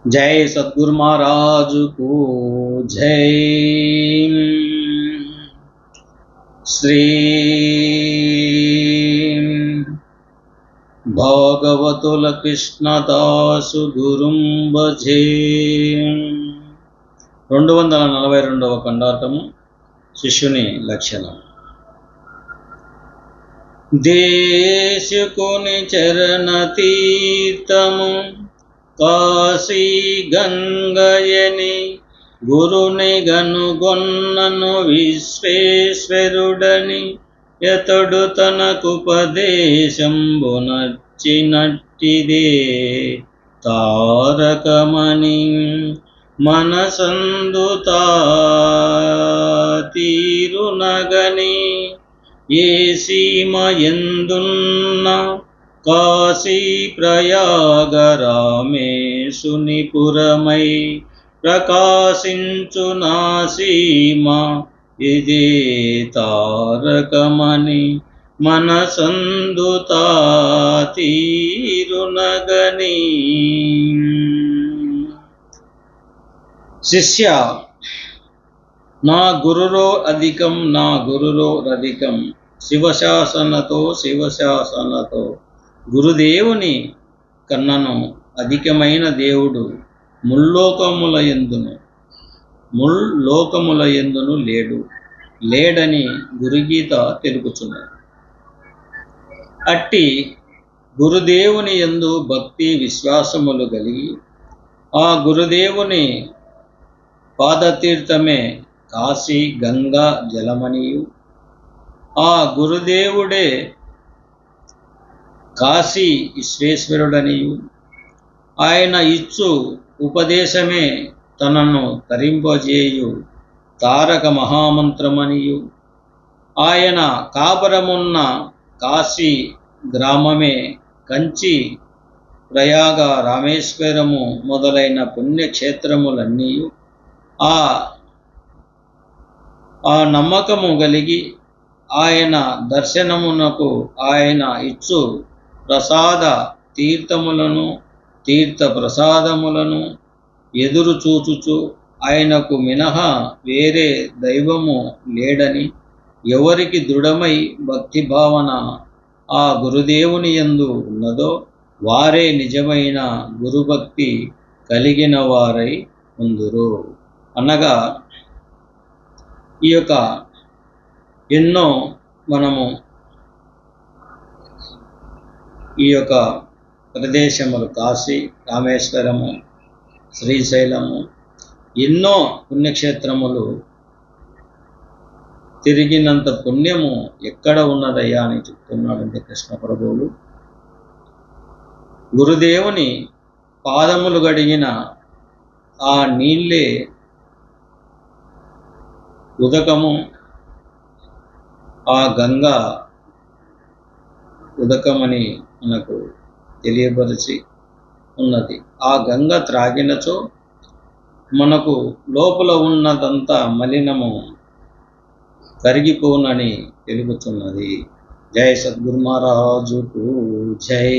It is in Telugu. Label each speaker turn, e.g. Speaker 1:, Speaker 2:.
Speaker 1: जय सद्गुरु महाराज को जय। श्री भागवतुल कृष्णदासु गुरुं भजे। 242వ ఖండార్థము శిష్యుని లక్షణం. దేశకుని చరణ తీర్థము కాశీ గంగయని గురుని గనుగొన్నను విశ్వేశ్వరుడని యతడు తనకుపదేశంబునర్చినట్టిదే తారకమణి మనసందు తీరునగని ఏ సీమ ఎందున్న కాశీ ప్రయాగ రామేశునిపురమై ప్రకాశించు నా సీమ ఇదే తారకమణి మనసందు తీరునగని. శిష్య, నా గురురో అధికం నా గురురో రధికం. శివశాసనతో గురుదేవుని కన్నను అధికమైన దేవుడు ముల్లోకముల యందును లేడని గురుగీత తెలుపుచున్నది. అట్టి గురుదేవుని యందు భక్తి విశ్వాసములు కలిగి ఆ గురుదేవుని పాదతీర్థమే కాశీ గంగా జలమనియు, ఆ గురుదేవుడే కాశీ విశ్వేశ్వరుడనియు, ఆయన ఇచ్చు ఉపదేశమే తనను తరింపజేయు తారక మహామంత్రమనియు, ఆయన కాపురమున్న కాశీ గ్రామమే కంచి ప్రయాగ రామేశ్వరము మొదలైన పుణ్యక్షేత్రములన్నీ ఆ నమ్మకము కలిగి ఆయన దర్శనమునకు ఆయన ఇచ్చు తీర్థ ప్రసాదములను ఎదురు చూచుచు ఆయనకు మినహా వేరే దైవము లేడని ఎవరికి దృఢమై భక్తి భావన ఆ గురుదేవుని యందు ఉన్నదో వారే నిజమైన గురుభక్తి కలిగిన వారై ఉందురు. అనగా ఈ యొక్క ఎన్నో మనము ఈ యొక్క ప్రదేశములు కాశీ రామేశ్వరము శ్రీశైలము ఎన్నో పుణ్యక్షేత్రములు తిరిగినంత పుణ్యము ఎక్కడ ఉన్నదయ్యా అని చెప్తున్నాడంటే కృష్ణ ప్రభువులు. గురుదేవుని పాదములు గడిగిన ఆ నీళ్ళే ఉదకము, ఆ గంగా ఉదకమని మనకు తెలియపరిచి ఉన్నది. ఆ గంగ త్రాగినచో మనకు లోపల ఉన్నదంతా మలినము కరిగిపోనని తెలుపుతున్నది. జై సద్గురు మహారాజుకు జై.